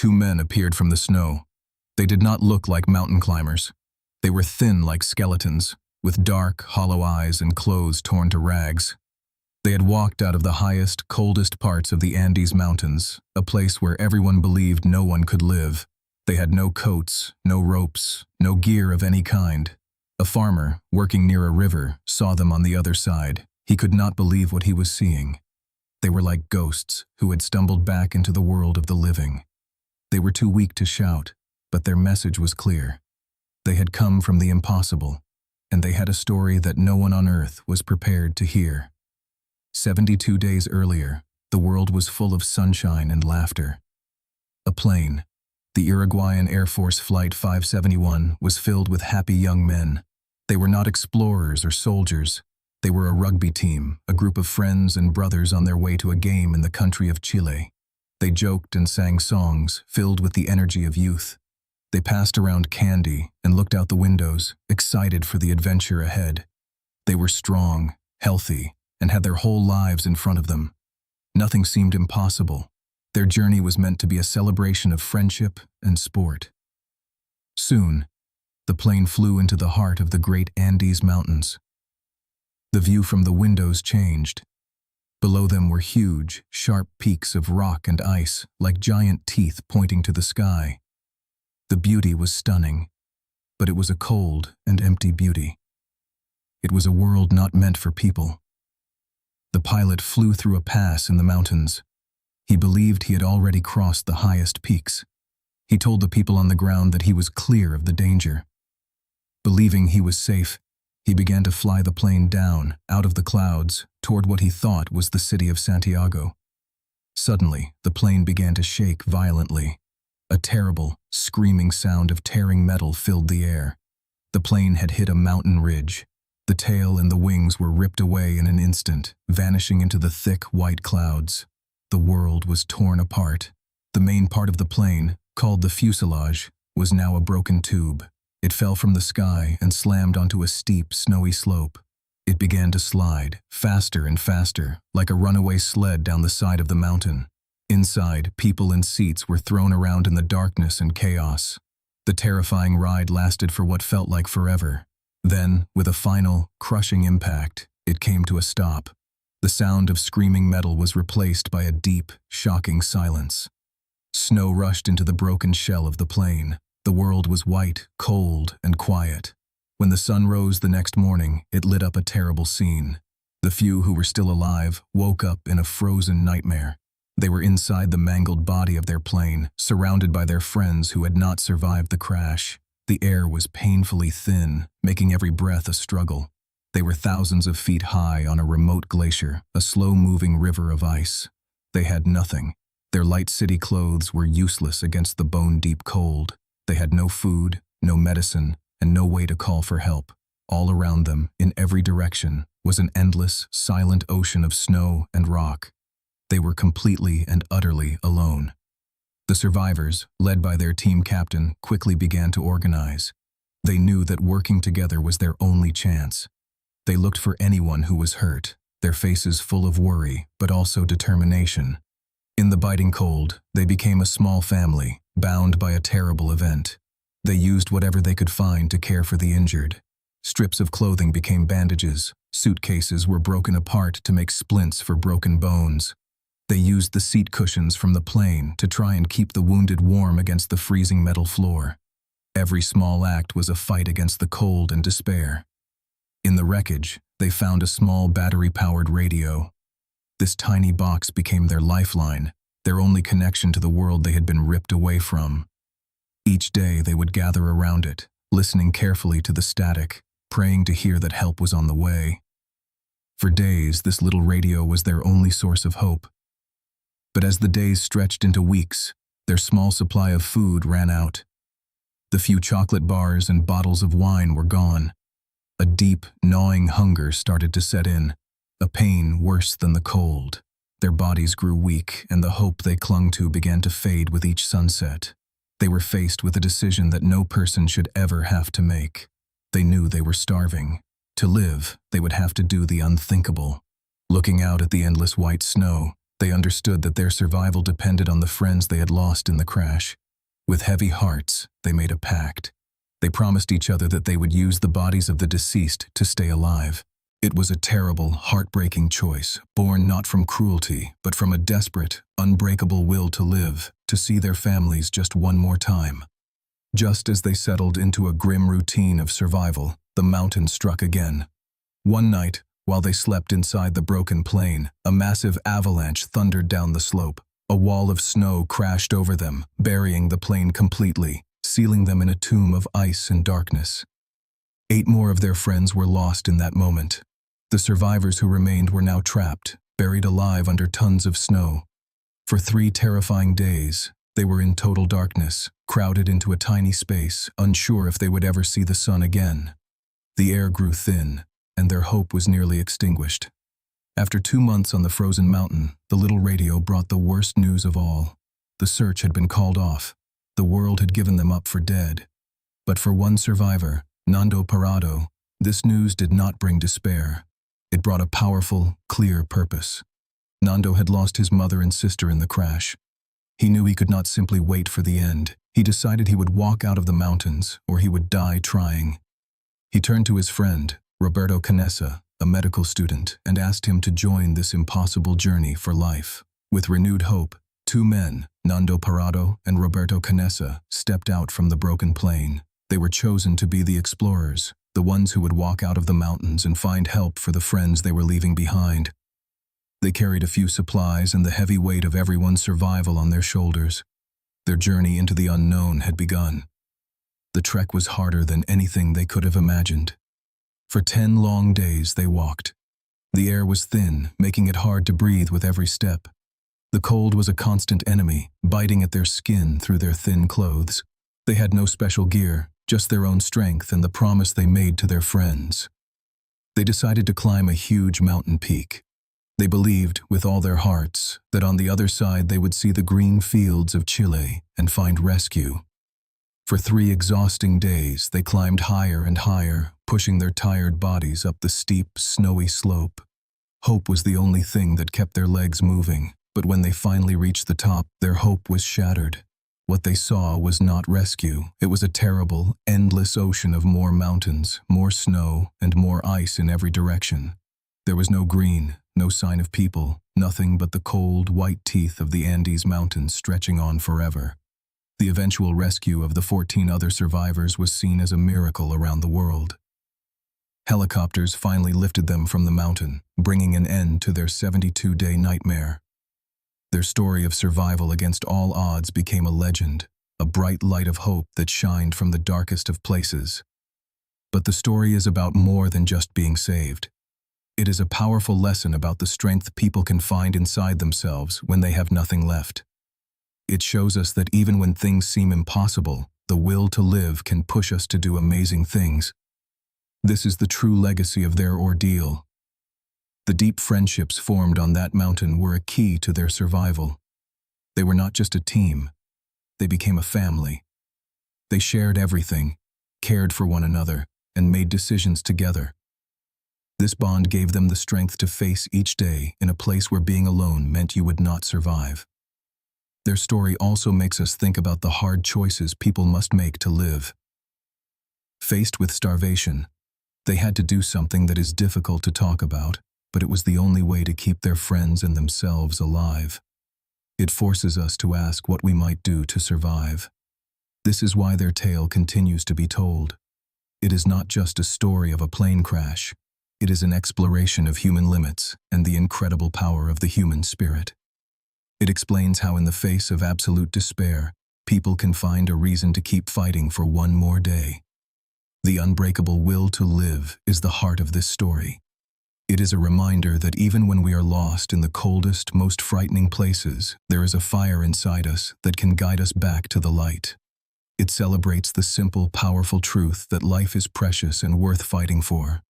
Two men appeared from the snow. They did not look like mountain climbers. They were thin like skeletons, with dark, hollow eyes and clothes torn to rags. They had walked out of the highest, coldest parts of the Andes Mountains, a place where everyone believed no one could live. They had no coats, no ropes, no gear of any kind. A farmer, working near a river, saw them on the other side. He could not believe what he was seeing. They were like ghosts who had stumbled back into the world of the living. They were too weak to shout, but their message was clear. They had come from the impossible, and they had a story that no one on earth was prepared to hear. 72 days earlier, the world was full of sunshine and laughter. A plane, the Uruguayan Air Force Flight 571, was filled with happy young men. They were not explorers or soldiers. They were a rugby team, a group of friends and brothers on their way to a game in the country of Chile. They joked and sang songs, filled with the energy of youth. They passed around candy and looked out the windows, excited for the adventure ahead. They were strong, healthy, and had their whole lives in front of them. Nothing seemed impossible. Their journey was meant to be a celebration of friendship and sport. Soon, the plane flew into the heart of the great Andes Mountains. The view from the windows changed. Below them were huge, sharp peaks of rock and ice, like giant teeth pointing to the sky. The beauty was stunning, but it was a cold and empty beauty. It was a world not meant for people. The pilot flew through a pass in the mountains. He believed he had already crossed the highest peaks. He told the people on the ground that he was clear of the danger. Believing he was safe, he began to fly the plane down, out of the clouds, toward what he thought was the city of Santiago. Suddenly, the plane began to shake violently. A terrible, screaming sound of tearing metal filled the air. The plane had hit a mountain ridge. The tail and the wings were ripped away in an instant, vanishing into the thick, white clouds. The world was torn apart. The main part of the plane, called the fuselage, was now a broken tube. It fell from the sky and slammed onto a steep, snowy slope. It began to slide, faster and faster, like a runaway sled down the side of the mountain. Inside, people and seats were thrown around in the darkness and chaos. The terrifying ride lasted for what felt like forever. Then, with a final, crushing impact, it came to a stop. The sound of screaming metal was replaced by a deep, shocking silence. Snow rushed into the broken shell of the plane. The world was white, cold, and quiet. When the sun rose the next morning, it lit up a terrible scene. The few who were still alive woke up in a frozen nightmare. They were inside the mangled body of their plane, surrounded by their friends who had not survived the crash. The air was painfully thin, making every breath a struggle. They were thousands of feet high on a remote glacier, a slow-moving river of ice. They had nothing. Their light city clothes were useless against the bone-deep cold. They had no food, no medicine, and no way to call for help. All around them, in every direction, was an endless, silent ocean of snow and rock. They were completely and utterly alone. The survivors, led by their team captain, quickly began to organize. They knew that working together was their only chance. They looked for anyone who was hurt, their faces full of worry, but also determination. In the biting cold, they became a small family, bound by a terrible event. They used whatever they could find to care for the injured. Strips of clothing became bandages. Suitcases were broken apart to make splints for broken bones. They used the seat cushions from the plane to try and keep the wounded warm against the freezing metal floor. Every small act was a fight against the cold and despair. In the wreckage, they found a small battery-powered radio. This tiny box became their lifeline, their only connection to the world they had been ripped away from. Each day they would gather around it, listening carefully to the static, praying to hear that help was on the way. For days, this little radio was their only source of hope. But as the days stretched into weeks, their small supply of food ran out. The few chocolate bars and bottles of wine were gone. A deep, gnawing hunger started to set in, a pain worse than the cold. Their bodies grew weak, and the hope they clung to began to fade with each sunset. They were faced with a decision that no person should ever have to make. They knew they were starving. To live, they would have to do the unthinkable. Looking out at the endless white snow, They understood that their survival depended on the friends they had lost in the crash. With heavy hearts, they made a pact. They promised each other that they would use the bodies of the deceased to stay alive. It was a terrible, heartbreaking choice, born not from cruelty, but from a desperate, unbreakable will to live, to see their families just one more time. Just as they settled into a grim routine of survival, the mountain struck again. One night, while they slept inside the broken plane, a massive avalanche thundered down the slope. A wall of snow crashed over them, burying the plane completely, sealing them in a tomb of ice and darkness. 8 more of their friends were lost in that moment. The survivors who remained were now trapped, buried alive under tons of snow. For 3 terrifying days, they were in total darkness, crowded into a tiny space, unsure if they would ever see the sun again. The air grew thin, and their hope was nearly extinguished. After 2 months on the frozen mountain, the little radio brought the worst news of all. The search had been called off. The world had given them up for dead. But for one survivor, Nando Parado, this news did not bring despair. It brought a powerful, clear purpose. Nando had lost his mother and sister in the crash. He knew he could not simply wait for the end. He decided he would walk out of the mountains, or he would die trying. He turned to his friend, Roberto Canessa, a medical student, and asked him to join this impossible journey for life. With renewed hope, 2 men, Nando Parado and Roberto Canessa, stepped out from the broken plane. They were chosen to be the explorers, the ones who would walk out of the mountains and find help for the friends they were leaving behind. They carried a few supplies and the heavy weight of everyone's survival on their shoulders. Their journey into the unknown had begun. The trek was harder than anything they could have imagined. For 10 long days they walked. The air was thin, making it hard to breathe with every step. The cold was a constant enemy, biting at their skin through their thin clothes. They had no special gear, just their own strength and the promise they made to their friends. They decided to climb a huge mountain peak. They believed, with all their hearts, that on the other side they would see the green fields of Chile and find rescue. For 3 exhausting days, they climbed higher and higher, pushing their tired bodies up the steep, snowy slope. Hope was the only thing that kept their legs moving, but when they finally reached the top, their hope was shattered. What they saw was not rescue. It was a terrible, endless ocean of more mountains, more snow, and more ice in every direction. There was no green, no sign of people, nothing but the cold, white teeth of the Andes Mountains stretching on forever. The eventual rescue of the 14 other survivors was seen as a miracle around the world. Helicopters finally lifted them from the mountain, bringing an end to their 72-day nightmare. Their story of survival against all odds became a legend, a bright light of hope that shined from the darkest of places. But the story is about more than just being saved. It is a powerful lesson about the strength people can find inside themselves when they have nothing left. It shows us that even when things seem impossible, the will to live can push us to do amazing things. This is the true legacy of their ordeal. The deep friendships formed on that mountain were a key to their survival. They were not just a team, they became a family. They shared everything, cared for one another, and made decisions together. This bond gave them the strength to face each day in a place where being alone meant you would not survive. Their story also makes us think about the hard choices people must make to live. Faced with starvation, they had to do something that is difficult to talk about, but it was the only way to keep their friends and themselves alive. It forces us to ask what we might do to survive. This is why their tale continues to be told. It is not just a story of a plane crash. It is an exploration of human limits and the incredible power of the human spirit. It explains how in the face of absolute despair, people can find a reason to keep fighting for one more day. The unbreakable will to live is the heart of this story. It is a reminder that even when we are lost in the coldest, most frightening places, there is a fire inside us that can guide us back to the light. It celebrates the simple, powerful truth that life is precious and worth fighting for.